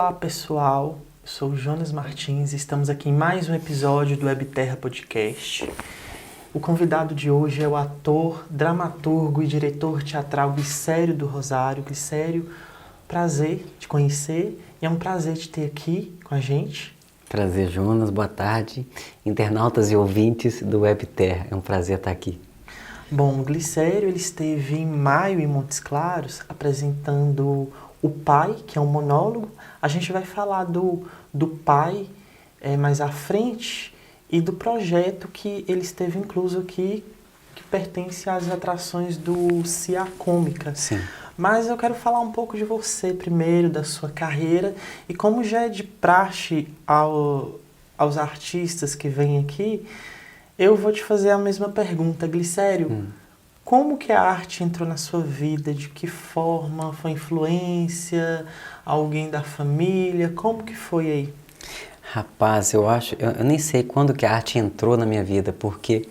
Olá pessoal, eu sou o Jonas Martins e estamos aqui em mais um episódio do Webterra Podcast. O convidado de hoje é o ator, dramaturgo e diretor teatral Glicério do Rosário. Glicério, prazer te conhecer e é um prazer te ter aqui com a gente. Prazer, Jonas, boa tarde, internautas e ouvintes do Webterra, é um prazer estar aqui. Bom, o Glicério ele esteve em maio em Montes Claros apresentando O Pai, que é um monólogo. A gente vai falar do Pai mais à frente e do projeto que ele esteve incluso aqui, que pertence às atrações do Cia Cômica. Sim. Mas eu quero falar um pouco de você primeiro, da sua carreira, e como já é de praxe aos artistas que vêm aqui, eu vou te fazer a mesma pergunta, Glicério. Como que a arte entrou na sua vida? De que forma? Foi influência? Alguém da família? Como que foi aí? Rapaz, eu nem sei quando que a arte entrou na minha vida, porque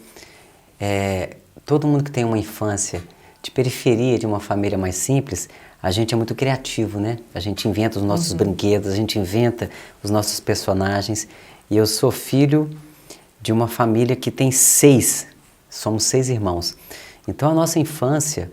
todo mundo que tem uma infância de periferia, de uma família mais simples, a gente é muito criativo, né? A gente inventa os nossos brinquedos, a gente inventa os nossos personagens. E eu sou filho de uma família que tem somos 6 irmãos. Então a nossa infância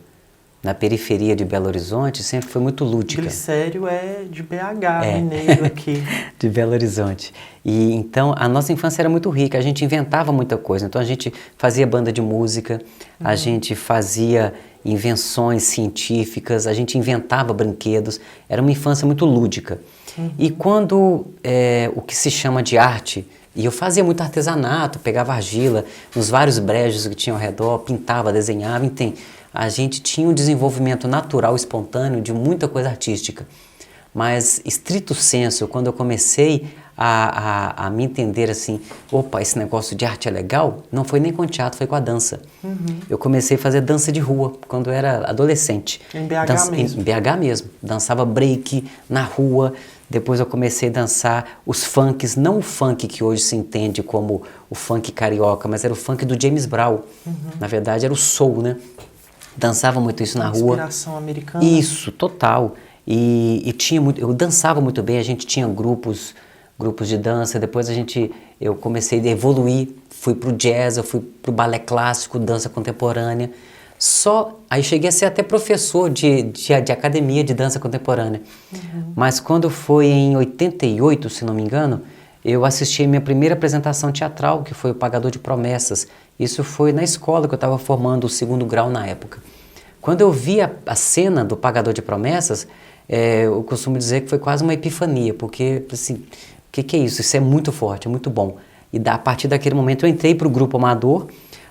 na periferia de Belo Horizonte sempre foi muito lúdica. Glicério é de BH, mineiro aqui. De Belo Horizonte. E então a nossa infância era muito rica, a gente inventava muita coisa. Então a gente fazia banda de música, a gente fazia invenções científicas, a gente inventava brinquedos. Era uma infância muito lúdica. E quando o que se chama de arte, e eu fazia muito artesanato, pegava argila nos vários brejos que tinha ao redor, pintava, desenhava, enfim. A gente tinha um desenvolvimento natural, espontâneo, de muita coisa artística. Mas, estrito senso, quando eu comecei a me entender assim, opa, esse negócio de arte é legal, não foi nem com teatro, foi com a dança. Eu comecei a fazer dança de rua, quando eu era adolescente. Em BH mesmo? Em BH mesmo. Dançava break na rua. Depois eu comecei a dançar os funks, não o funk que hoje se entende como o funk carioca, mas era o funk do James Brown. Na verdade, era o soul, né? Dançava muito isso na rua. Inspiração americana? Isso, total. E eu dançava muito bem, a gente tinha grupos de dança. Depois eu comecei a evoluir, fui pro jazz, eu fui pro balé clássico, dança contemporânea. Aí cheguei a ser até professor de academia de dança contemporânea. Mas quando foi em 88, se não me engano, eu assisti a minha primeira apresentação teatral, que foi o Pagador de Promessas. Isso foi na escola que eu estava formando o 2º grau na época. Quando eu vi a cena do Pagador de Promessas, eu costumo dizer que foi quase uma epifania, porque, assim, o que é isso? Isso é muito forte, é muito bom. E a partir daquele momento eu entrei para o grupo amador,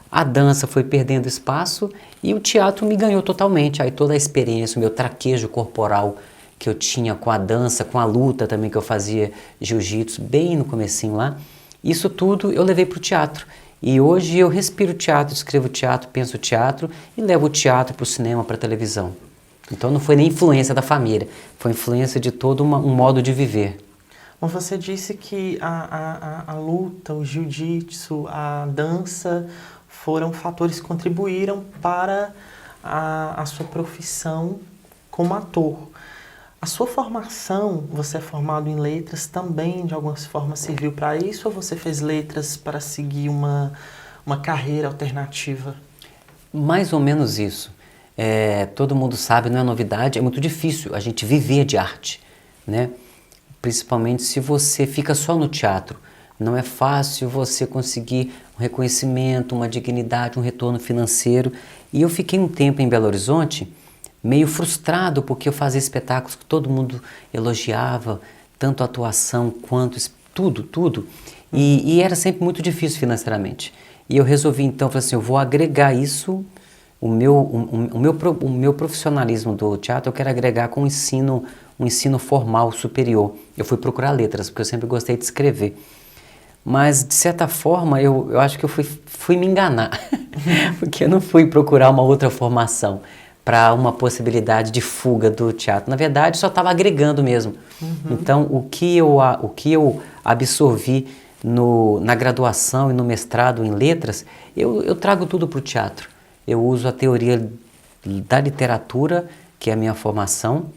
a dança foi perdendo espaço e o teatro me ganhou totalmente. Aí toda a experiência, o meu traquejo corporal que eu tinha com a dança, com a luta também que eu fazia jiu-jitsu, bem no comecinho lá, isso tudo eu levei para o teatro. E hoje eu respiro teatro, escrevo teatro, penso teatro e levo o teatro para o cinema, para a televisão. Então não foi nem influência da família, foi influência de todo um modo de viver. Bom, você disse que a luta, o jiu-jitsu, a dança foram fatores que contribuíram para a sua profissão como ator. A sua formação, você é formado em letras, também de alguma forma serviu para isso, ou você fez letras para seguir uma carreira alternativa? Mais ou menos isso. Todo mundo sabe, não é novidade, é muito difícil a gente viver de arte, né? Principalmente se você fica só no teatro. Não é fácil você conseguir um reconhecimento, uma dignidade, um retorno financeiro. E eu fiquei um tempo em Belo Horizonte meio frustrado, porque eu fazia espetáculos que todo mundo elogiava, tanto a atuação quanto tudo. E era sempre muito difícil financeiramente. E eu resolvi então, falei assim, eu vou agregar isso, o meu profissionalismo do teatro, eu quero agregar com um ensino formal superior. Eu fui procurar letras, porque eu sempre gostei de escrever. Mas, de certa forma, eu acho que eu fui me enganar, porque eu não fui procurar uma outra formação para uma possibilidade de fuga do teatro. Na verdade, só estava agregando mesmo. Então, o que eu absorvi na graduação e no mestrado em letras, eu trago tudo para o teatro. Eu uso a teoria da literatura, que é a minha formação,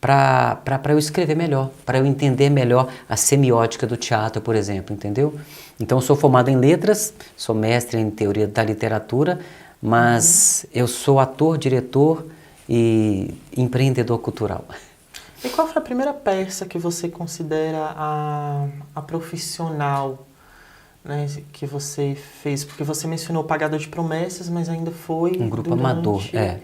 para eu escrever melhor, para eu entender melhor a semiótica do teatro, por exemplo, entendeu? Então, eu sou formado em letras, sou mestre em teoria da literatura, mas eu sou ator, diretor e empreendedor cultural. E qual foi a primeira peça que você considera a profissional, né, que você fez? Porque você mencionou o Pagador de Promessas, mas ainda foi Um grupo amador, é.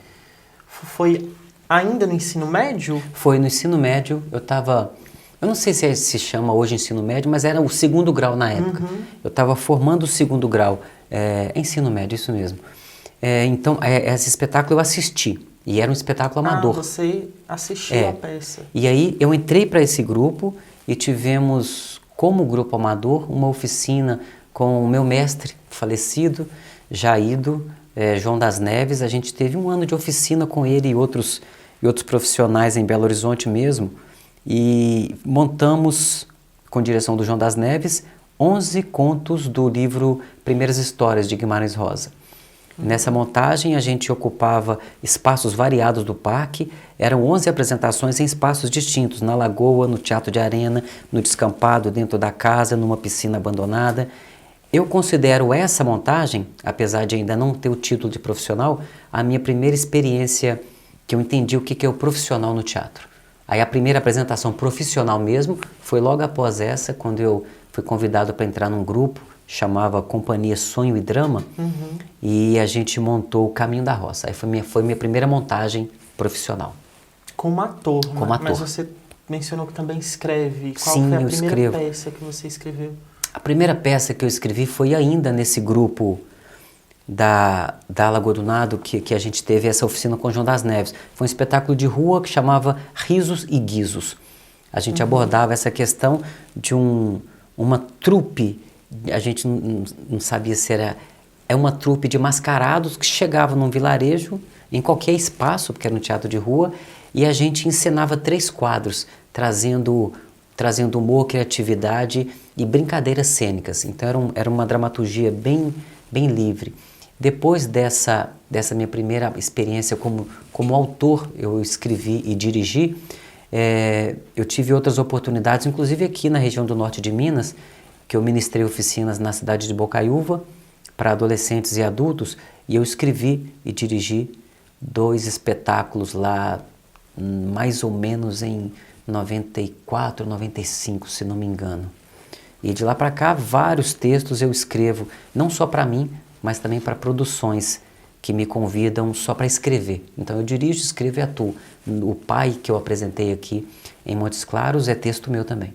Foi ainda no ensino médio? Foi no ensino médio, eu não sei se chama hoje ensino médio, mas era o segundo grau na época. Eu estava formando o segundo grau, ensino médio, isso mesmo. Então, esse espetáculo eu assisti, e era um espetáculo amador. Você assistiu a peça. E aí eu entrei para esse grupo e tivemos, como grupo amador, uma oficina com o meu mestre falecido, já ido, João das Neves. A gente teve um ano de oficina com ele e outros profissionais em Belo Horizonte mesmo, e montamos, com direção do João das Neves, 11 contos do livro Primeiras Histórias, de Guimarães Rosa. Nessa montagem, a gente ocupava espaços variados do parque, eram 11 apresentações em espaços distintos, na lagoa, no teatro de arena, no descampado, dentro da casa, numa piscina abandonada. Eu considero essa montagem, apesar de ainda não ter o título de profissional, a minha primeira experiência que eu entendi o que é o profissional no teatro. Aí a primeira apresentação profissional mesmo foi logo após essa, quando eu fui convidado para entrar num grupo, chamava Companhia Sonho e Drama, e a gente montou o Caminho da Roça. Aí foi minha primeira montagem profissional. Como ator, Como ator. Mas você mencionou que também escreve. Qual Sim, foi a eu primeira escrevo. peça que você escreveu? A primeira peça que eu escrevi foi ainda nesse grupo da Lagoa do Nado, que a gente teve essa oficina com o João das Neves. Foi um espetáculo de rua que chamava Risos e Guizos. A gente abordava essa questão de uma trupe, a gente não sabia se era... É uma trupe de mascarados que chegava num vilarejo, em qualquer espaço, porque era um teatro de rua, e a gente encenava 3 quadros, trazendo humor, criatividade e brincadeiras cênicas. Então era uma dramaturgia bem livre. Depois dessa minha primeira experiência como autor, eu escrevi e dirigi, eu tive outras oportunidades, inclusive aqui na região do norte de Minas, que eu ministrei oficinas na cidade de Bocaiúva para adolescentes e adultos, e eu escrevi e dirigi 2 espetáculos lá, mais ou menos em 94, 95, se não me engano. E de lá para cá, vários textos eu escrevo, não só para mim, mas também para produções que me convidam só para escrever. Então eu dirijo, escrevo e atuo. O Pai, que eu apresentei aqui em Montes Claros, é texto meu também.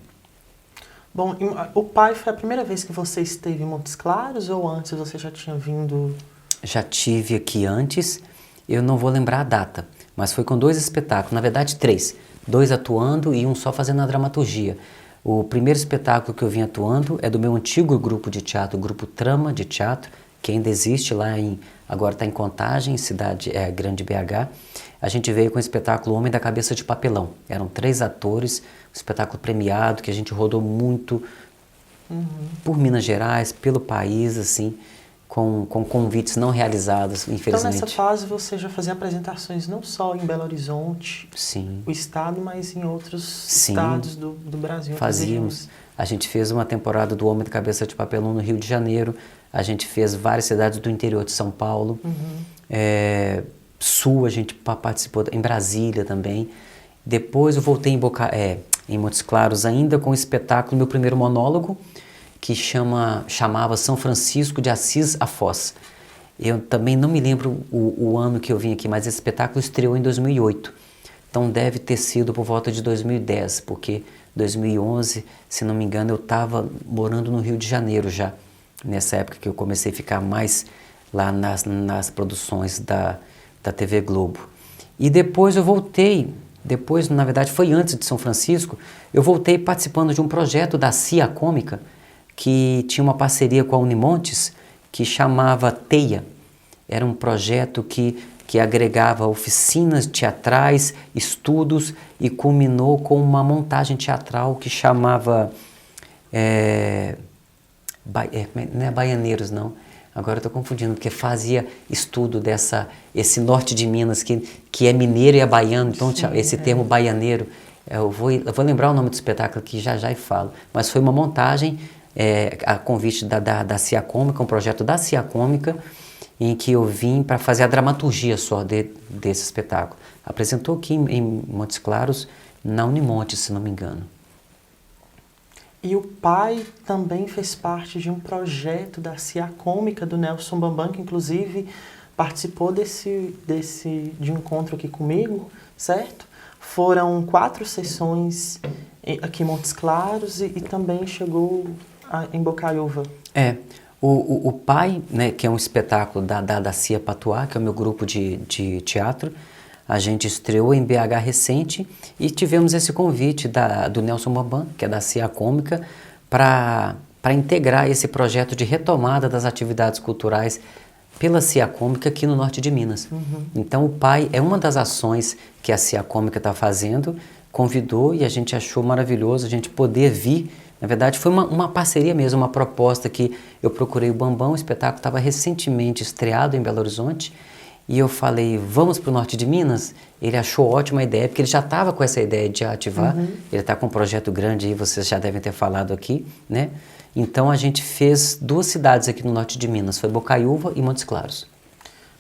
Bom, o Pai foi a primeira vez que você esteve em Montes Claros ou antes você já tinha vindo? Já tive aqui antes, eu não vou lembrar a data, mas foi com 2 espetáculos, na verdade 3. 2 atuando e um só fazendo a dramaturgia. O primeiro espetáculo que eu vim atuando é do meu antigo grupo de teatro, o Grupo Trama de Teatro, que ainda existe lá agora está em Contagem, cidade grande BH. A gente veio com o espetáculo Homem da Cabeça de Papelão. Eram 3 atores, um espetáculo premiado, que a gente rodou muito por Minas Gerais, pelo país, assim, com convites não realizados, infelizmente. Então nessa fase você já fazia apresentações não só em Belo Horizonte, Sim. o estado, mas em outros Sim. estados do Brasil. Fazíamos. A gente fez uma temporada do Homem da Cabeça de Papelão no Rio de Janeiro. A gente fez várias cidades do interior de São Paulo. Sul, a gente participou, em Brasília também. Depois eu voltei em Montes Claros ainda com o espetáculo, meu primeiro monólogo, que chamava São Francisco de Assis a Foz. Eu também não me lembro o ano que eu vim aqui, mas esse espetáculo estreou em 2008. Então deve ter sido por volta de 2010, porque 2011, se não me engano, eu estava morando no Rio de Janeiro já, nessa época que eu comecei a ficar mais lá nas produções da TV Globo. E depois eu voltei, na verdade foi antes de São Francisco, eu voltei participando de um projeto da CIA Cômica, que tinha uma parceria com a Unimontes, que chamava Teia. Era um projeto que agregava oficinas teatrais, estudos, e culminou com uma montagem teatral que chamava... não é Baianeiros, não. Agora eu estou confundindo, porque fazia estudo esse norte de Minas, que é mineiro e é baiano, então esse termo baianeiro, eu vou lembrar o nome do espetáculo aqui já e falo, mas foi uma montagem, a convite da Cia Cômica, um projeto da Cia Cômica, em que eu vim para fazer a dramaturgia só desse espetáculo. Apresentou aqui em Montes Claros, na Unimonte, se não me engano. E o pai também fez parte de um projeto da Cia Cômica do Nelson Bambam, que inclusive participou de um encontro aqui comigo, certo? Foram 4 sessões aqui em Montes Claros e também chegou em Bocaiúva. O Pai, né, que é um espetáculo da Cia Patuá, que é o meu grupo de teatro, a gente estreou em BH recente e tivemos esse convite do Nelson Bambam, que é da Cia Cômica, para integrar esse projeto de retomada das atividades culturais pela Cia Cômica aqui no norte de Minas. Então o Pai é uma das ações que a Cia Cômica está fazendo, convidou e a gente achou maravilhoso a gente poder vir. Na verdade foi uma parceria mesmo, uma proposta que eu procurei o Bambam, o espetáculo estava recentemente estreado em Belo Horizonte, e eu falei, vamos para o norte de Minas? Ele achou ótima a ideia, porque ele já estava com essa ideia de ativar. Ele está com um projeto grande aí, vocês já devem ter falado aqui, né? Então a gente fez 2 cidades aqui no norte de Minas, foi Bocaiúva e Montes Claros.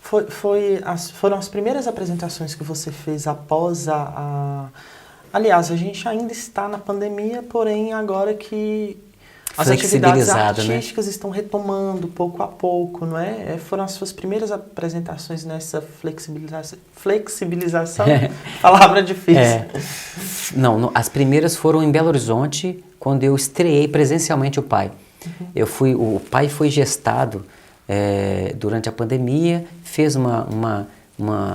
Foram as primeiras apresentações que você fez após Aliás, a gente ainda está na pandemia, porém agora que as atividades artísticas, né, estão retomando pouco a pouco, não é? Foram as suas primeiras apresentações nessa flexibilização? Palavra difícil. Não, as primeiras foram em Belo Horizonte, quando eu estreei presencialmente o Pai. O Pai foi gestado durante a pandemia, fez uma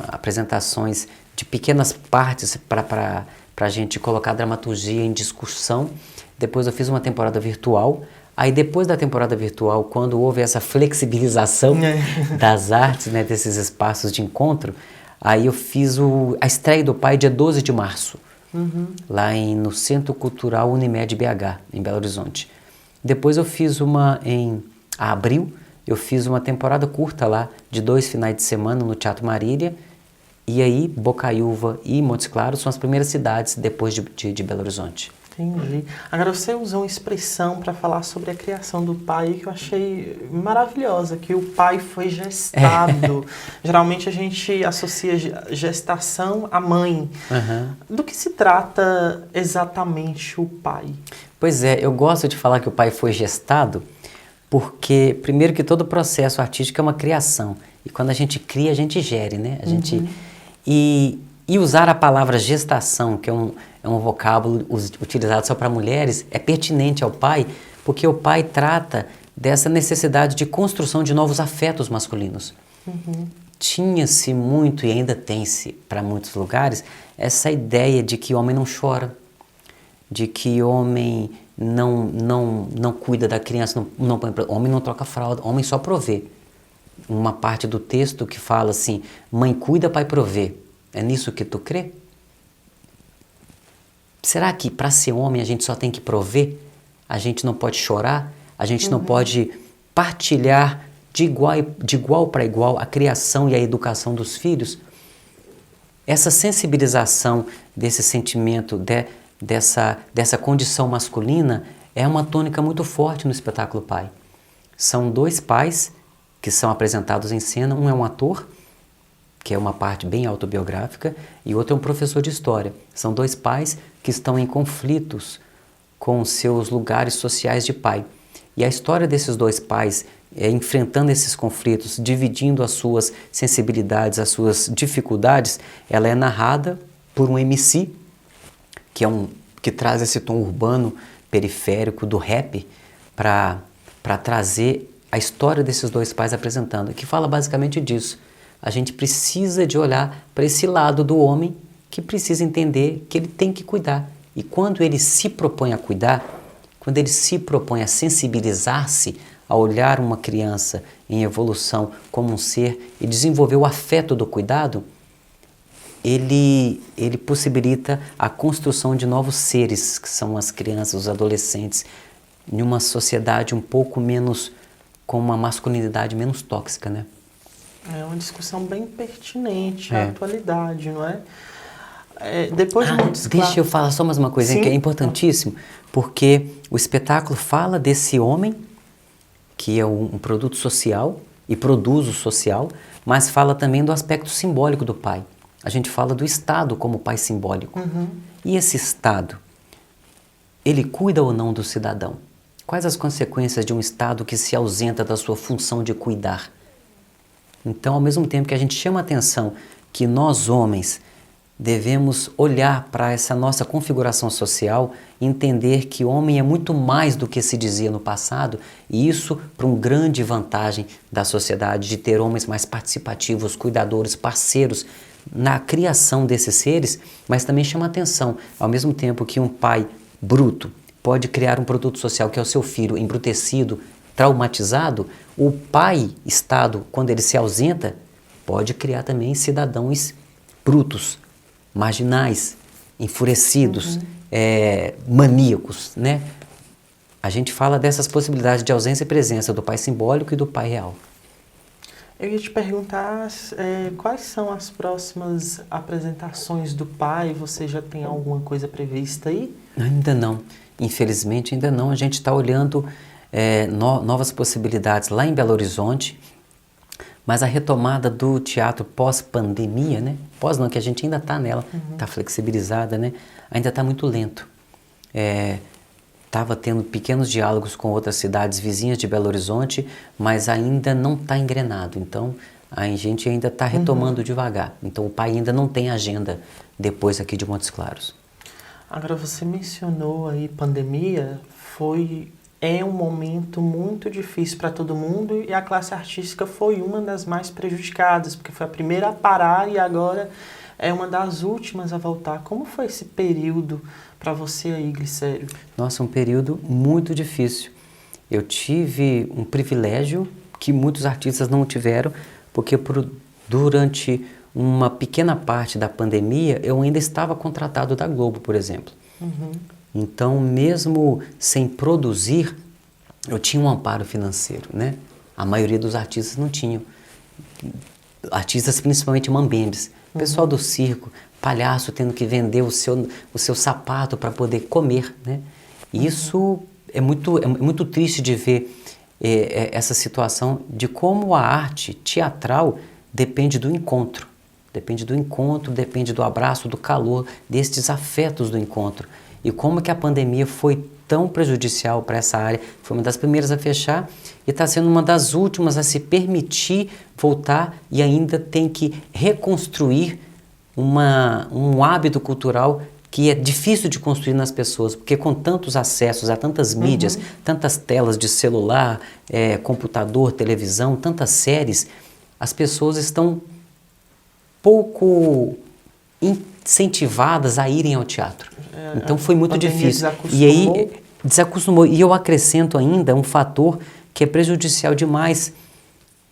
apresentações de pequenas partes para a gente colocar a dramaturgia em discussão. Depois eu fiz uma temporada virtual. Aí depois da temporada virtual, quando houve essa flexibilização das artes, né, desses espaços de encontro, aí eu fiz a estreia do Pai dia 12 de março, lá no Centro Cultural Unimed BH, em Belo Horizonte. Depois eu fiz em abril, eu fiz uma temporada curta lá, de 2 finais de semana no Teatro Marília. E aí, Bocaiúva e Montes Claros são as primeiras cidades depois de Belo Horizonte. Entendi. Agora, você usou uma expressão para falar sobre a criação do Pai que eu achei maravilhosa, que o Pai foi gestado. Geralmente a gente associa gestação à mãe. Do que se trata exatamente o Pai? Pois é, eu gosto de falar que o Pai foi gestado porque, primeiro que todo processo artístico é uma criação. E quando a gente cria, a gente gere, né? E usar a palavra gestação, que é um vocábulo utilizado só para mulheres, é pertinente ao Pai, porque o Pai trata dessa necessidade de construção de novos afetos masculinos. Tinha-se muito, e ainda tem-se para muitos lugares, essa ideia de que homem não chora, de que homem não cuida da criança, homem não troca fralda, homem só provê. Uma parte do texto que fala assim, mãe cuida, pai provê. É nisso que tu crê? Será que para ser homem a gente só tem que prover? A gente não pode chorar? A gente não pode partilhar de igual para igual a criação e a educação dos filhos? Essa sensibilização desse sentimento, dessa condição masculina, é uma tônica muito forte no espetáculo Pai. São 2 pais que são apresentados em cena, um é um ator, que é uma parte bem autobiográfica, e outro é um professor de história. São 2 pais que estão em conflitos com seus lugares sociais de pai. E a história desses 2 pais, enfrentando esses conflitos, dividindo as suas sensibilidades, as suas dificuldades, ela é narrada por um MC, que traz esse tom urbano, periférico, do rap, para trazer a história desses 2 pais apresentando, que fala basicamente disso. A gente precisa de olhar para esse lado do homem que precisa entender que ele tem que cuidar. E quando ele se propõe a cuidar, quando ele se propõe a sensibilizar-se, a olhar uma criança em evolução como um ser e desenvolver o afeto do cuidado, ele possibilita a construção de novos seres, que são as crianças, os adolescentes, em uma sociedade um pouco menos com uma masculinidade menos tóxica, né? É uma discussão bem pertinente à atualidade, não é? Depois muitos deixa eu falar só mais uma coisa que é importantíssimo, porque o espetáculo fala desse homem que é um produto social e produz o social, mas fala também do aspecto simbólico do pai. A gente fala do Estado como pai simbólico. E esse Estado, ele cuida ou não do cidadão? Quais as consequências de um Estado que se ausenta da sua função de cuidar? Então, ao mesmo tempo que a gente chama a atenção que nós, homens, devemos olhar para essa nossa configuração social e entender que homem é muito mais do que se dizia no passado, e isso para uma grande vantagem da sociedade, de ter homens mais participativos, cuidadores, parceiros na criação desses seres, mas também chama a atenção, ao mesmo tempo que um pai bruto pode criar um produto social que é o seu filho embrutecido, traumatizado, o pai, Estado, quando ele se ausenta, pode criar também cidadãos brutos, marginais, enfurecidos, maníacos, né? A gente fala dessas possibilidades de ausência e presença do pai simbólico e do pai real. Eu ia te perguntar quais são as próximas apresentações do pai? Você já tem alguma coisa prevista aí? Ainda não. Infelizmente, ainda não. A gente está olhando novas possibilidades lá em Belo Horizonte, mas a retomada do teatro pós-pandemia, né? Pós não, que a gente ainda está nela, está flexibilizada, né? Ainda está muito lento. Estava tendo pequenos diálogos com outras cidades vizinhas de Belo Horizonte, mas ainda não está engrenado. Então, a gente ainda está retomando devagar. Então, o pai ainda não tem agenda depois aqui de Montes Claros. Agora, você mencionou aí pandemia, é um momento muito difícil para todo mundo e a classe artística foi uma das mais prejudicadas, porque foi a primeira a parar e agora é uma das últimas a voltar. Como foi esse período para você aí, Glicério? Nossa, um período muito difícil. Eu tive um privilégio que muitos artistas não tiveram, porque durante uma pequena parte da pandemia eu ainda estava contratado da Globo, por exemplo. Então, mesmo sem produzir, eu tinha um amparo financeiro, né? A maioria dos artistas não tinham. Artistas, principalmente mambembes. Pessoal do circo, palhaço tendo que vender o seu sapato para poder comer, né? Isso é muito triste de ver essa situação de como a arte teatral depende do encontro. Depende do encontro, depende do abraço, do calor, destes afetos do encontro. E como que a pandemia foi tão prejudicial para essa área, foi uma das primeiras a fechar e está sendo uma das últimas a se permitir voltar e ainda tem que reconstruir um hábito cultural que é difícil de construir nas pessoas, porque com tantos acessos a tantas mídias, tantas telas de celular, computador, televisão, tantas séries, as pessoas estão pouco incentivadas a irem ao teatro. Então foi muito difícil. E aí desacostumou. E eu acrescento ainda um fator que é prejudicial demais,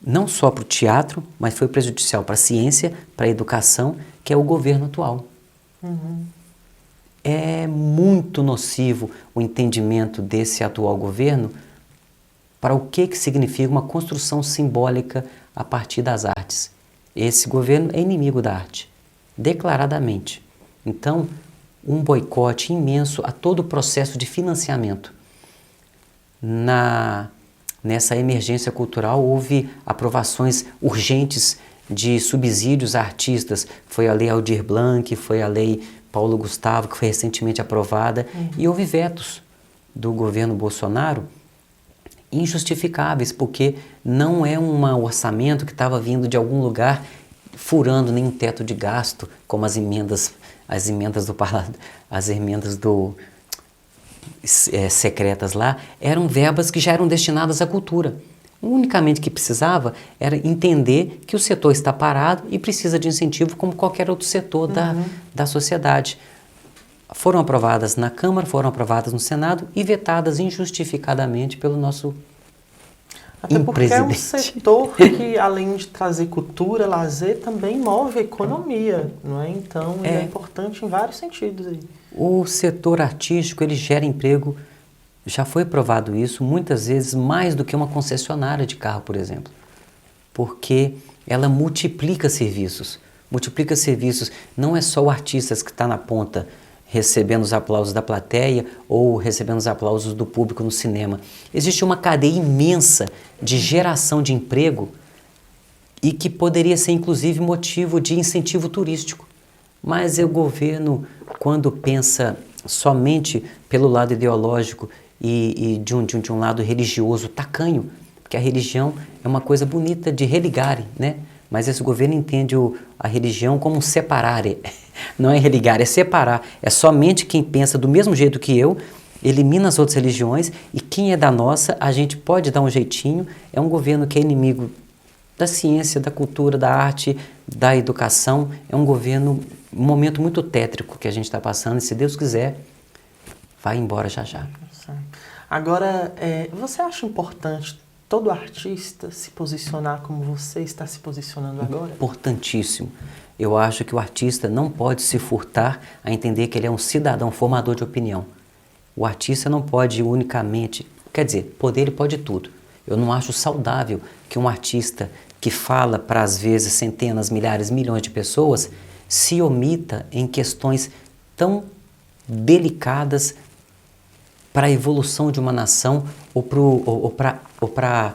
não só para o teatro, mas foi prejudicial para a ciência, para a educação, que é o governo atual. É muito nocivo o entendimento desse atual governo para o que significa uma construção simbólica a partir das artes. Esse governo é inimigo da arte, declaradamente. Então, um boicote imenso a todo o processo de financiamento. Nessa emergência cultural, houve aprovações urgentes de subsídios a artistas. Foi a Lei Aldir Blanc, foi a Lei Paulo Gustavo, que foi recentemente aprovada, e houve vetos do governo Bolsonaro injustificáveis, porque não é um orçamento que estava vindo de algum lugar furando nenhum teto de gasto, como as emendas secretas lá, eram verbas que já eram destinadas à cultura. Unicamente que precisava era entender que o setor está parado e precisa de incentivo como qualquer outro setor da sociedade. Foram aprovadas na Câmara, foram aprovadas no Senado e vetadas injustificadamente pelo nosso Até porque é um setor que, além de trazer cultura, lazer, também move a economia, não é? Então, ele é importante em vários sentidos aí. O setor artístico, ele gera emprego Já foi provado isso muitas vezes mais do que uma concessionária de carro, por exemplo. Porque ela multiplica serviços. Multiplica serviços. Não é só o artista que está na ponta recebendo os aplausos da plateia ou recebendo os aplausos do público no cinema. Existe uma cadeia imensa de geração de emprego e que poderia ser inclusive motivo de incentivo turístico. Mas o governo, quando pensa somente pelo lado ideológico e de um lado religioso tacanho, porque a religião é uma coisa bonita de religarem, né? Mas esse governo entende a religião como separare. Não é religar, é separar. É somente quem pensa do mesmo jeito que eu, elimina as outras religiões, e quem é da nossa, a gente pode dar um jeitinho. É um governo que é inimigo da ciência, da cultura, da arte, da educação. É um governo, um momento muito tétrico que a gente está passando, e se Deus quiser, vai embora já já. Agora, você acha importante todo artista se posicionar como você está se posicionando agora? Importantíssimo. Eu acho que o artista não pode se furtar a entender que ele é um cidadão formador de opinião. O artista não pode unicamente, quer dizer, poder ele pode tudo. Eu não acho saudável que um artista que fala para às vezes centenas, milhares, milhões de pessoas se omita em questões tão delicadas para a evolução de uma nação ou para a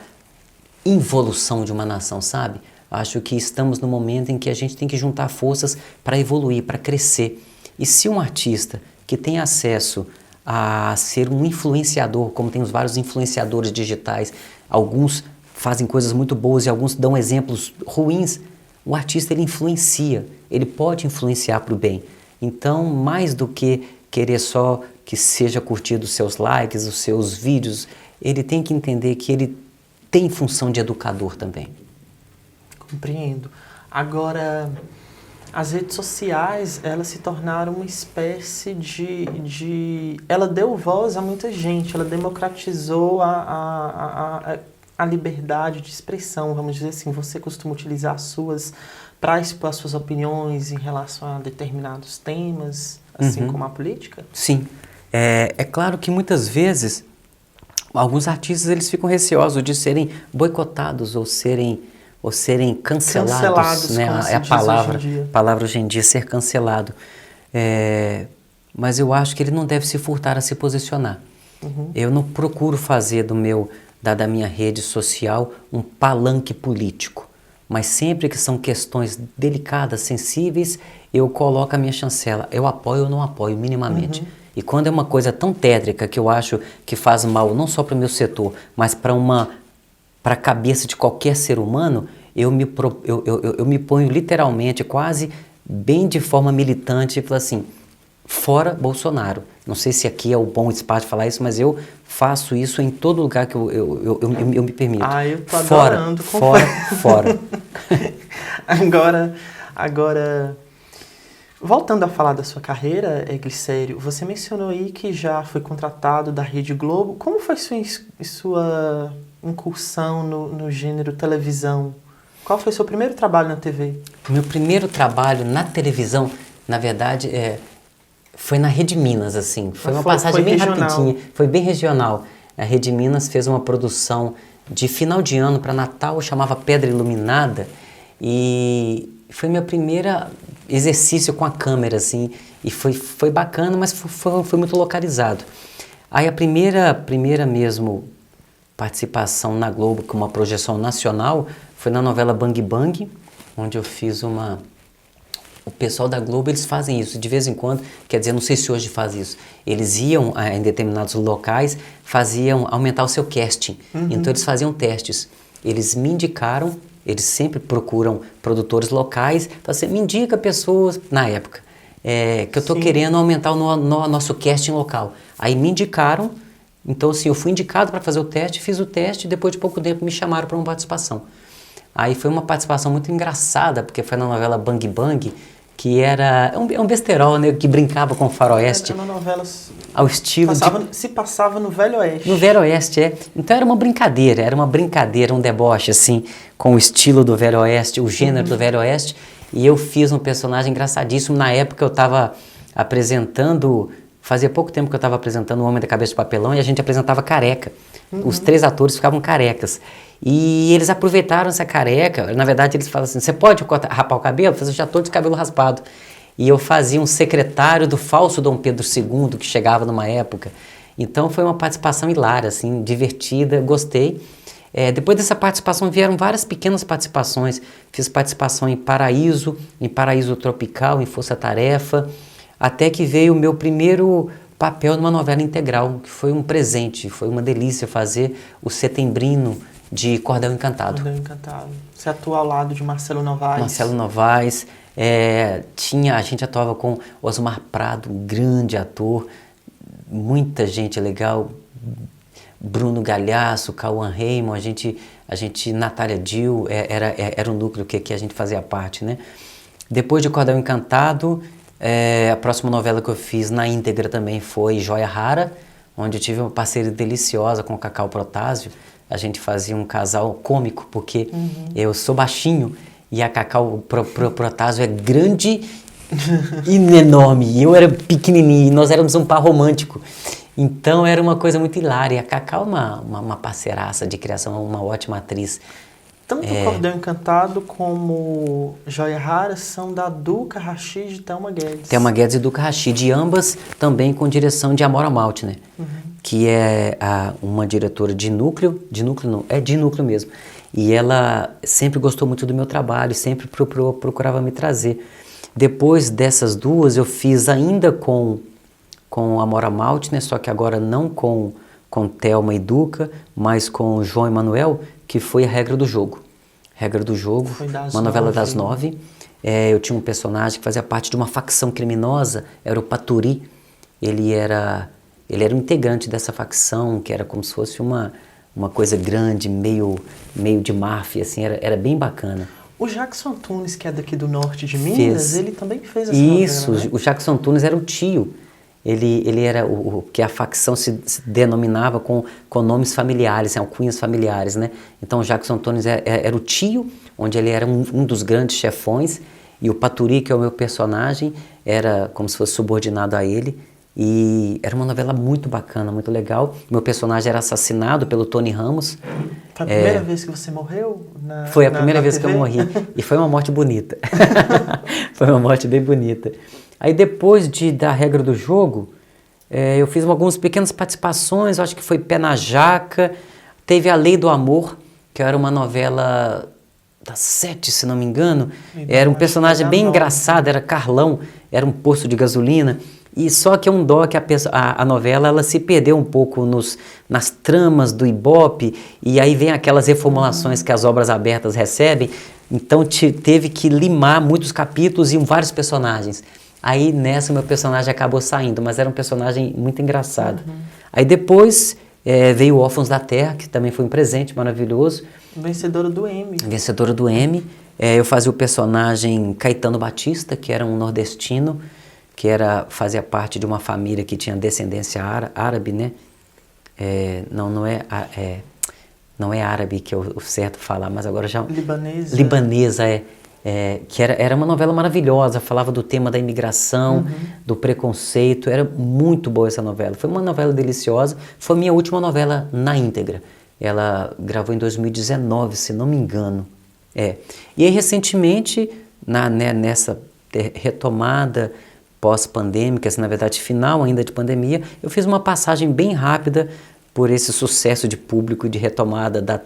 involução de uma nação, sabe? Acho que estamos no momento em que a gente tem que juntar forças para evoluir, para crescer. E se um artista que tem acesso a ser um influenciador, como tem os vários influenciadores digitais, alguns fazem coisas muito boas e alguns dão exemplos ruins, o artista ele influencia, ele pode influenciar para o bem. Então, mais do que querer só que seja curtido os seus likes, os seus vídeos, ele tem que entender que ele tem função de educador também. Compreendo. Agora, as redes sociais, elas se tornaram uma espécie de... Ela deu voz a muita gente, ela democratizou a liberdade de expressão, vamos dizer assim. Você costuma utilizar as suas para expor as suas opiniões em relação a determinados temas, assim como a política? Sim. É claro que muitas vezes alguns artistas eles ficam receosos de serem boicotados ou serem cancelados, né? É a palavra hoje em dia, ser cancelado. Mas eu acho que ele não deve se furtar a se posicionar. Eu não procuro fazer da minha rede social um palanque político, mas sempre que são questões delicadas, sensíveis, eu coloco a minha chancela. Eu apoio ou não apoio, minimamente. E quando é uma coisa tão tétrica que eu acho que faz mal não só para o meu setor, mas para a cabeça de qualquer ser humano, eu me ponho literalmente, quase bem de forma militante, e falo assim, fora Bolsonaro. Não sei se aqui é o bom espaço de falar isso, mas eu faço isso em todo lugar que eu me permito. Eu tô adorando. Fora. Agora, voltando a falar da sua carreira, Glicério, você mencionou aí que já foi contratado da Rede Globo. Como foi sua incursão no gênero televisão? Qual foi o seu primeiro trabalho na TV? Meu primeiro trabalho na televisão, na verdade, foi na Rede Minas, assim. Foi uma passagem bem rapidinha, foi bem regional. A Rede Minas fez uma produção de final de ano para Natal, chamava Pedra Iluminada, e foi meu primeiro exercício com a câmera, assim, e foi bacana, mas foi muito localizado. Aí a primeira mesmo participação na Globo com uma projeção nacional foi na novela Bang Bang, onde eu fiz O pessoal da Globo, eles fazem isso de vez em quando, quer dizer, não sei se hoje faz isso. Eles iam em determinados locais, aumentar o seu casting. Então eles faziam testes. Eles me indicaram, eles sempre procuram produtores locais, então assim, me indica pessoas, na época, que eu estou querendo aumentar o nosso casting local. Aí me indicaram, então assim, eu fui indicado para fazer o teste, fiz o teste e depois de pouco tempo me chamaram para uma participação. Aí foi uma participação muito engraçada, porque foi na novela Bang Bang, que era um besterol, né, que brincava com o faroeste. Era uma novela ao estilo se passava no Velho Oeste. No Velho Oeste, Então era uma brincadeira, um deboche, assim, com o estilo do Velho Oeste, o gênero do Velho Oeste. E eu fiz um personagem engraçadíssimo. Na época eu estava apresentando Fazia pouco tempo que eu estava apresentando O Homem da Cabeça de Papelão e a gente apresentava careca. Os 3 atores ficavam carecas. E eles aproveitaram essa careca. Na verdade, eles falam assim, você pode rapar o cabelo? Eu falei, já estou de cabelo raspado. E eu fazia um secretário do falso Dom Pedro II, que chegava numa época. Então foi uma participação hilária, assim, divertida, gostei. Depois dessa participação vieram várias pequenas participações. Fiz participação em Paraíso Tropical, em Força Tarefa, até que veio o meu primeiro papel numa novela integral, que foi um presente, foi uma delícia fazer o Setembrino de Cordel Encantado. Cordel Encantado. Você atua ao lado de Marcelo Novaes. Marcelo Novaes. A gente atuava com Osmar Prado, um grande ator, muita gente legal, Bruno Galhaço, Cauã Raymond, a gente Natália Dill, era o núcleo que a gente fazia parte, né? Depois de Cordel Encantado, a próxima novela que eu fiz na íntegra também foi Joia Rara, onde eu tive uma parceria deliciosa com o Cacau Protásio. A gente fazia um casal cômico, porque eu sou baixinho e a Cacau Protásio é grande e enorme, e eu era pequenininho, e nós éramos um par romântico. Então era uma coisa muito hilária. A Cacau é uma parceiraça de criação, uma ótima atriz. Tanto Cordel Encantado como Joia Rara são da Duca Rachid e Thelma Guedes. Thelma Guedes e Duca Rachid, ambas também com direção de Amora Maltner, que é uma diretora de núcleo mesmo. E ela sempre gostou muito do meu trabalho, sempre procurava me trazer. Depois dessas duas, eu fiz ainda com Amora Maltner, só que agora não com Thelma e Duca, mas com João Emanuel, que foi A Regra do Jogo. Regra do Jogo, uma novela das 9. Eu tinha um personagem que fazia parte de uma facção criminosa, era o Paturi. Ele era um integrante dessa facção, que era como se fosse uma coisa grande, meio de máfia, assim, era bem bacana. O Jackson Antunes, que é daqui do norte de Minas, ele também fez essa Isso, novela, né? O Jackson Antunes era o tio. Ele era o que a facção se denominava com nomes familiares, alcunhas familiares, né? Então o Jackson Antunes era o tio, onde ele era um dos grandes chefões, e o Paturi, que é o meu personagem, era como se fosse subordinado a ele. E era uma novela muito bacana, muito legal. Meu personagem era assassinado pelo Tony Ramos. Foi a primeira vez que você morreu? Foi a primeira vez que eu morri. E foi uma morte bonita. Foi uma morte bem bonita. Aí depois da Regra do Jogo, eu fiz algumas pequenas participações, acho que foi Pé na Jaca, teve A Lei do Amor, que era uma novela da 7, se não me engano. Era um personagem bem engraçado, era Carlão, era um posto de gasolina. E só que é um dó que a novela ela se perdeu um pouco nas tramas do Ibope, e aí vem aquelas reformulações que as obras abertas recebem, então teve que limar muitos capítulos e vários personagens. Aí nessa meu personagem acabou saindo, mas era um personagem muito engraçado. Aí depois veio Órfãos da Terra, que também foi um presente maravilhoso. Vencedora do Emmy. Vencedora do Emmy. Eu fazia o personagem Caetano Batista, que era um nordestino, que fazia parte de uma família que tinha descendência árabe, né? Não é árabe que é o certo falar, mas agora já... Libanesa. Libanesa, que era uma novela maravilhosa, falava do tema da imigração, do preconceito, era muito boa essa novela. Foi uma novela deliciosa, foi minha última novela na íntegra. Ela gravou em 2019, se não me engano. E aí, recentemente, nessa retomada pós-pandêmica, na verdade final ainda de pandemia, eu fiz uma passagem bem rápida por esse sucesso de público e de retomada da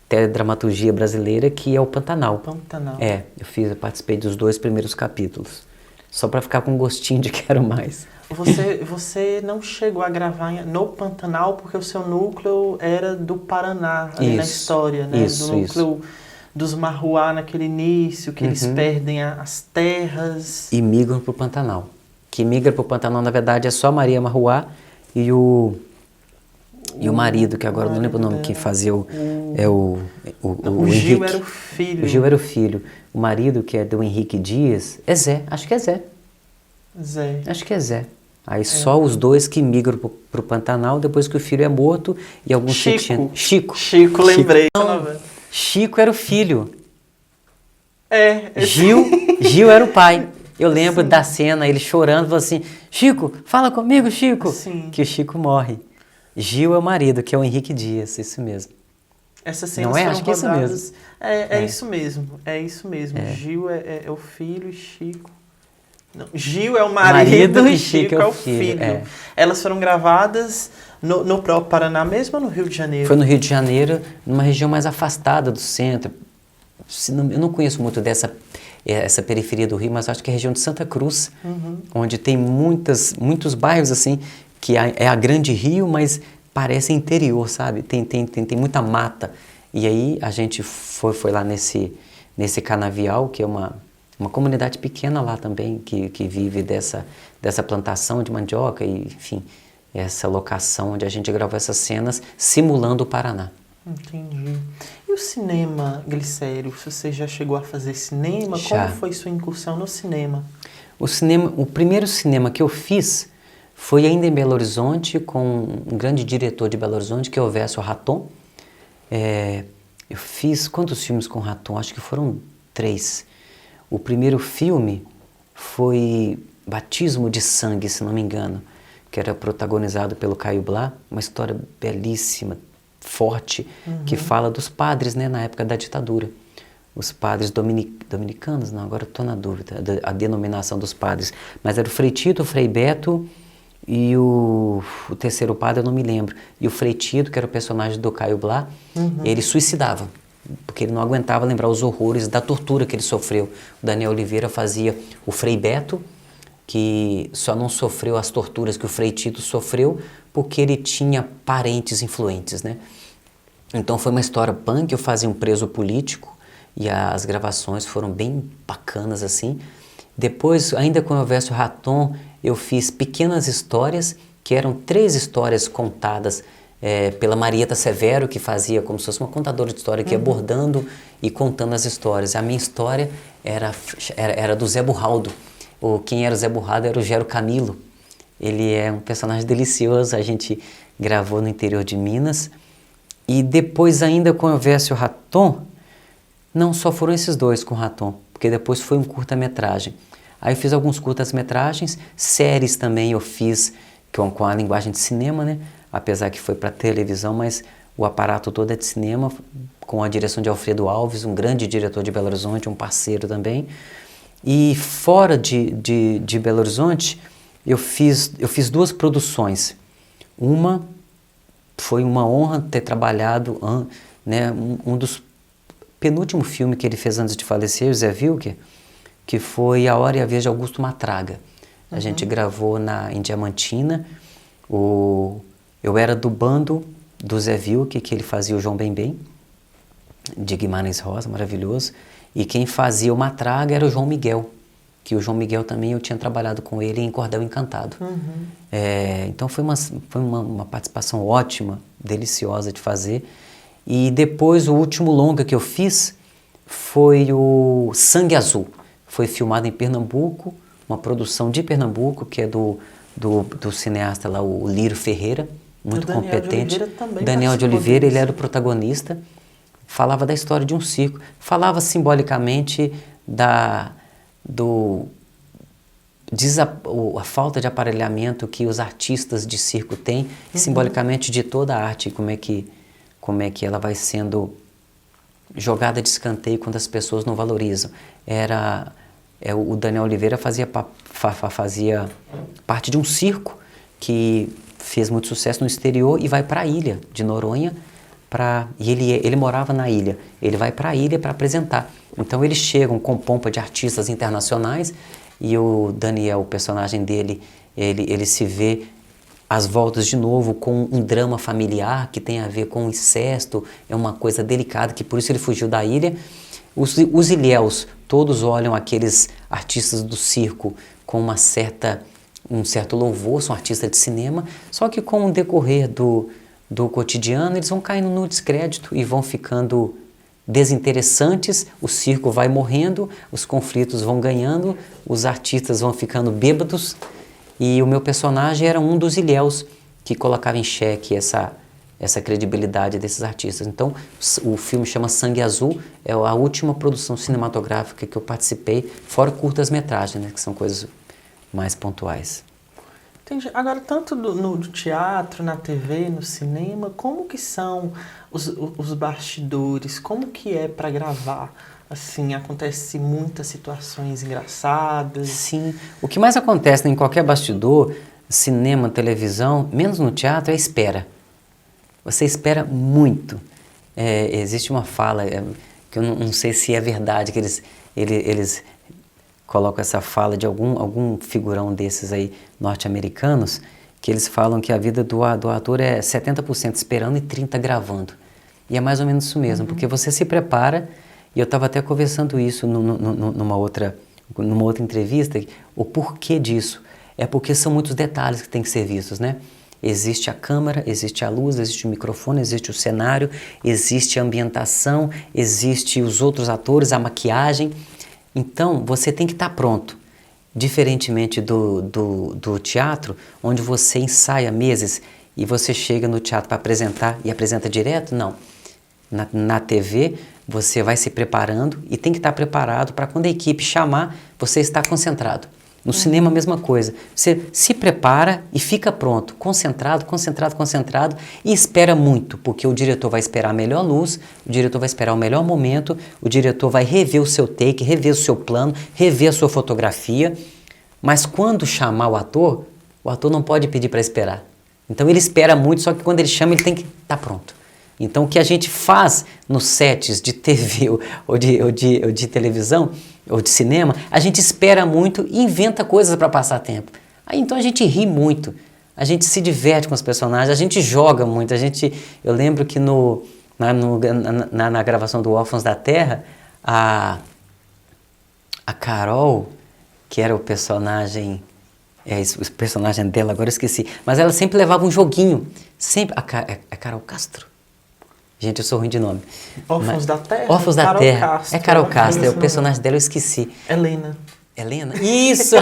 teledramaturgia brasileira, que é o Pantanal. Pantanal. Eu participei dos 2 primeiros capítulos, só para ficar com gostinho de quero mais. Você não chegou a gravar no Pantanal porque o seu núcleo era do Paraná, ali na história, né? Do núcleo dos Marruá naquele início, que eles perdem as terras. E migram para o Pantanal. Que migra para o Pantanal, na verdade, é só a Maria Marruá e o marido, que agora não lembro o nome, que fazia o Gil Henrique. era o filho. O Gil era o filho. O marido, que é do Henrique Dias, é Zé, acho que é Zé. Acho que é Zé. Aí só os 2 que migram para o Pantanal depois que o filho é morto e alguns Chico, lembrei. Não, Chico era o filho. É. Gil era o pai. Eu lembro Sim. da cena, ele chorando, falando assim, Chico, fala comigo, Chico. Sim. Que o Chico morre. Gil é o marido, que é o Henrique Dias, isso mesmo. Essas cenas Não é? foram Acho que é isso rodadas. mesmo. É isso mesmo, é isso mesmo. Gil é o filho e Chico. Não, Gil é o marido e Chico é o filho. É. Elas foram gravadas no próprio Paraná mesmo ou no Rio de Janeiro? Foi no Rio de Janeiro, numa região mais afastada do centro. Eu não conheço muito essa periferia do Rio, mas acho que é a região de Santa Cruz, onde tem muitos bairros assim, que é a grande Rio, mas parece interior, sabe? Tem muita mata. E aí a gente foi lá nesse canavial, que é uma comunidade pequena lá também, que vive dessa plantação de mandioca e, enfim, essa locação onde a gente gravou essas cenas simulando o Paraná. Entendi. E o cinema, Glicério? Você já chegou a fazer cinema? Já. Como foi sua incursão no cinema? O primeiro cinema que eu fiz foi ainda em Belo Horizonte, com um grande diretor de Belo Horizonte, que é o Vécio Raton. Eu fiz quantos filmes com o Raton? Acho que foram 3. O primeiro filme foi Batismo de Sangue, se não me engano, que era protagonizado pelo Caio Blá, uma história belíssima, forte, que fala dos padres, né, na época da ditadura. Os padres dominicanos, não, agora estou na dúvida, a denominação dos padres. Mas era o Frei Tito, o Frei Beto e o terceiro padre, eu não me lembro. E o Frei Tito, que era o personagem do Caio Blá, ele suicidava, porque ele não aguentava lembrar os horrores da tortura que ele sofreu. O Daniel Oliveira fazia o Frei Beto, que só não sofreu as torturas que o Frei Tito sofreu porque ele tinha parentes influentes, né? Então foi uma história punk, eu fazia um preso político e as gravações foram bem bacanas assim. Depois, ainda com o Vécio Raton, eu fiz pequenas histórias, que eram 3 histórias contadas pela Marieta Severo, que fazia como se fosse uma contadora de história, que ia abordando e contando as histórias. A minha história era do Zé Burraldo. Quem era o Zé Burraldo era o Gero Camilo. Ele é um personagem delicioso, a gente gravou no interior de Minas. E depois ainda com o Vécio Raton, não só foram esses 2 com o Raton, porque depois foi um curta-metragem. Aí eu fiz alguns curtas-metragens, séries também eu fiz com a linguagem de cinema, né? Apesar que foi para televisão, mas o aparato todo é de cinema, com a direção de Alfredo Alves, um grande diretor de Belo Horizonte, um parceiro também. E fora de Belo Horizonte, eu fiz 2 produções. Uma foi uma honra ter trabalhado, né, um dos penúltimos filmes que ele fez antes de falecer, o Zé Wilker, que foi A Hora e a Vez de Augusto Matraga. A gente gravou em Diamantina. Eu era do bando do Zé Wilker, que ele fazia o João Bem, de Guimarães Rosa, maravilhoso. E quem fazia o Matraga era o João Miguel, que o João Miguel também eu tinha trabalhado com ele em Cordel Encantado. Então foi uma participação ótima, deliciosa de fazer. E depois o último longa que eu fiz foi o Sangue Azul. Foi filmado em Pernambuco, uma produção de Pernambuco, que é do cineasta lá, o Lírio Ferreira, muito competente. Daniel de Oliveira, ele era o protagonista. Falava da história de um circo, falava simbolicamente a falta de aparelhamento que os artistas de circo têm, simbolicamente de toda a arte, como é que ela vai sendo jogada de escanteio quando as pessoas não valorizam. O Daniel Oliveira fazia parte de um circo que fez muito sucesso no exterior e vai para a ilha de Noronha, e ele morava na ilha, ele vai para a ilha para apresentar. Então eles chegam com pompa de artistas internacionais e o Daniel, o personagem dele, ele se vê às voltas de novo com um drama familiar que tem a ver com incesto, é uma coisa delicada, que por isso ele fugiu da ilha. Os ilhéus, todos olham aqueles artistas do circo com um certo louvor, são artistas de cinema, só que com o decorrer do cotidiano, eles vão caindo no descrédito e vão ficando desinteressantes, o circo vai morrendo, os conflitos vão ganhando, os artistas vão ficando bêbados, e o meu personagem era um dos ilhéus que colocava em xeque essa credibilidade desses artistas. Então, o filme chama Sangue Azul, é a última produção cinematográfica que eu participei, fora curtas-metragens, né, que são coisas mais pontuais. Entendi. Agora, tanto no teatro, na TV, no cinema, como que são os bastidores? Como que é para gravar? Assim, acontece muitas situações engraçadas? Sim. O que mais acontece em qualquer bastidor, cinema, televisão, menos no teatro, é a espera. Você espera muito. Existe uma fala que eu não sei se é verdade, que eles colocam essa fala de algum figurão desses aí norte-americanos, que eles falam que a vida do ator é 70% esperando e 30% gravando. E é mais ou menos isso mesmo, porque você se prepara, e eu estava até conversando isso numa outra entrevista, o porquê disso. É porque são muitos detalhes que têm que ser vistos, né? Existe a câmera, existe a luz, existe o microfone, existe o cenário, existe a ambientação, existe os outros atores, a maquiagem. Então, você tem que estar pronto. Diferentemente do teatro, onde você ensaia meses e você chega no teatro para apresentar e apresenta direto, não. Na TV, você vai se preparando e tem que estar preparado para quando a equipe chamar, você estar concentrado. No cinema, a mesma coisa. Você se prepara e fica pronto, concentrado e espera muito, porque o diretor vai esperar a melhor luz, o diretor vai esperar o melhor momento, o diretor vai rever o seu take, rever o seu plano, rever a sua fotografia, mas quando chamar o ator não pode pedir para esperar. Então ele espera muito, só que quando ele chama, ele tem que estar pronto. Então o que a gente faz nos sets de TV ou de televisão, ou de cinema, a gente espera muito e inventa coisas para passar tempo. Aí então a gente ri muito, a gente se diverte com os personagens, a gente joga muito. Eu lembro que na gravação do Órfãos da Terra, a Carol, que era o personagem dela, agora eu esqueci, mas ela sempre levava um joguinho, sempre, a Carol Castro. Gente, eu sou ruim de nome. Órfãos da Terra? Órfãos da Carol Terra. Castro. É Carol Castro, o personagem dela eu esqueci. Helena. Helena? Isso!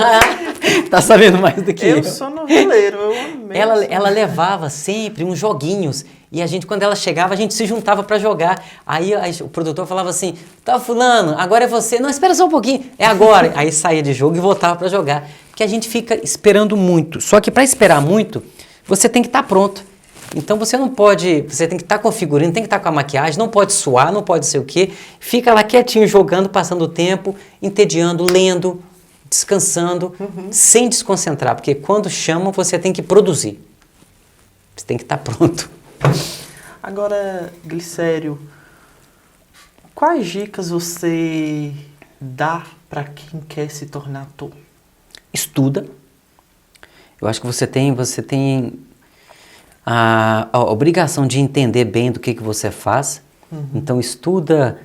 Tá sabendo mais do que eu. Eu sou noveleiro, eu amei. Ela levava sempre uns joguinhos e a gente, quando ela chegava, a gente se juntava para jogar. Aí o produtor falava assim, tá fulano, agora é você. Não, espera só um pouquinho, é agora. Aí saía de jogo e voltava para jogar. Porque a gente fica esperando muito. Só que para esperar muito, você tem que estar pronto. Então você não pode, você tem que estar com a figurina, tem que estar com a maquiagem, não pode suar, não pode sei o quê. Fica lá quietinho jogando, passando o tempo, entediando, lendo, descansando, sem desconcentrar. Porque quando chamam, você tem que produzir. Você tem que estar pronto. Agora, Glicério, quais dicas você dá para quem quer se tornar ator? Estuda. Eu acho que você tem a obrigação de entender bem do que você faz. Então estuda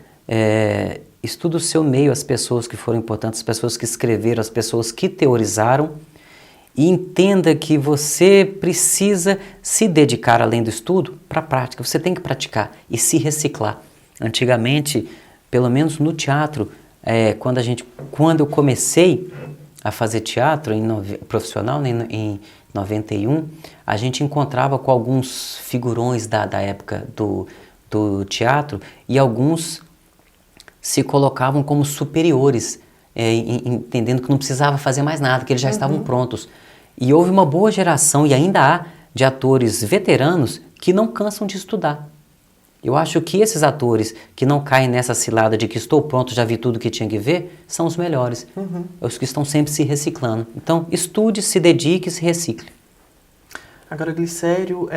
o seu meio, as pessoas que foram importantes, as pessoas que escreveram, as pessoas que teorizaram, e entenda que você precisa se dedicar, além do estudo, para a prática. Você tem que praticar e se reciclar. Antigamente, pelo menos no teatro, quando eu comecei a fazer teatro profissional, em 91, a gente encontrava com alguns figurões da época do teatro e alguns se colocavam como superiores, entendendo que não precisava fazer mais nada, que eles já estavam prontos. E houve uma boa geração, e ainda há, de atores veteranos que não cansam de estudar. Eu acho que esses atores que não caem nessa cilada de que estou pronto, já vi tudo que tinha que ver, são os melhores. Os que estão sempre se reciclando. Então, estude, se dedique e se recicle. Agora, Glicério,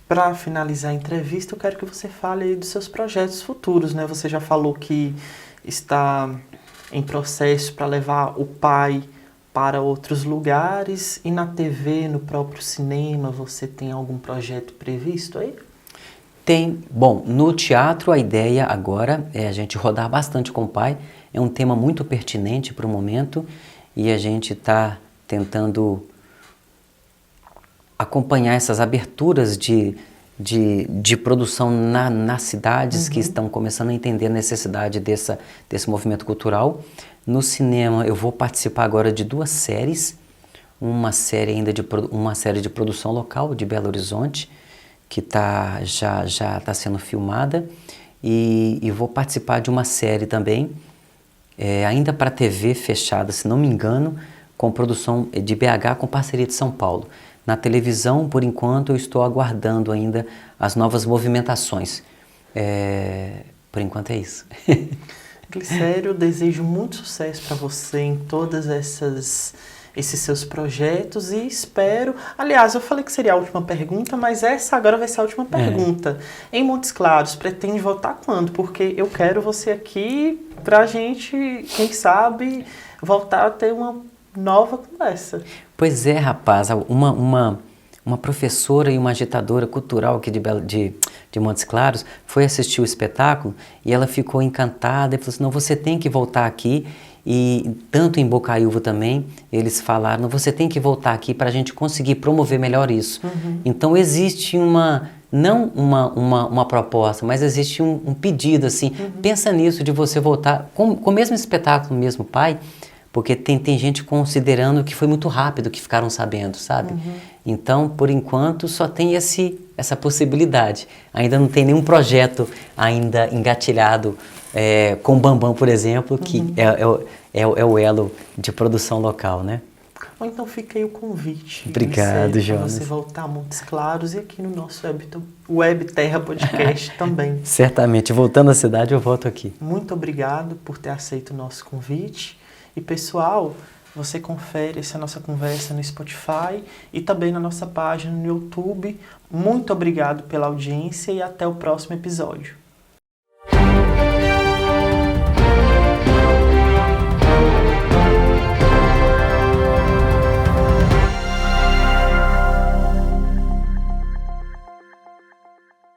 para finalizar a entrevista, eu quero que você fale aí dos seus projetos futuros, né? Você já falou que está em processo para levar o pai para outros lugares, e na TV, no próprio cinema, você tem algum projeto previsto aí? Tem. Bom, no teatro a ideia agora é a gente rodar bastante com o pai. É um tema muito pertinente para o momento e a gente está tentando acompanhar essas aberturas de produção nas cidades que estão começando a entender a necessidade desse movimento cultural. No cinema eu vou participar agora de 2 séries, uma série de produção local de Belo Horizonte, que já está sendo filmada, e vou participar de uma série também, ainda para TV fechada, se não me engano, com produção de BH com parceria de São Paulo. Na televisão, por enquanto, eu estou aguardando ainda as novas movimentações. Por enquanto é isso. Glicério, desejo muito sucesso para você em todas esses seus projetos e espero... Aliás, eu falei que seria a última pergunta, mas essa agora vai ser a última pergunta. Em Montes Claros, pretende voltar quando? Porque eu quero você aqui pra gente, quem sabe, voltar a ter uma nova conversa. Pois é, rapaz, uma professora e uma agitadora cultural aqui de Montes Claros foi assistir o espetáculo e ela ficou encantada e falou assim, não, você tem que voltar aqui. E tanto em Bocaiúva também, eles falaram, você tem que voltar aqui para a gente conseguir promover melhor isso. Então existe não uma proposta, mas existe um pedido, assim, pensa nisso de você voltar, com o mesmo espetáculo, o mesmo pai, porque tem gente considerando que foi muito rápido que ficaram sabendo, sabe? Então, por enquanto, só tem essa possibilidade. Ainda não tem nenhum projeto ainda engatilhado com o Bambam, por exemplo, que é o elo de produção local, né? Ou então fica aí o convite. Obrigado, Jonas. Para você voltar a Montes Claros e aqui no nosso Web Terra Podcast também. Certamente. Voltando à cidade, eu volto aqui. Muito obrigado por ter aceito o nosso convite. E, pessoal, você confere essa nossa conversa no Spotify e também na nossa página no YouTube. Muito obrigado pela audiência e até o próximo episódio.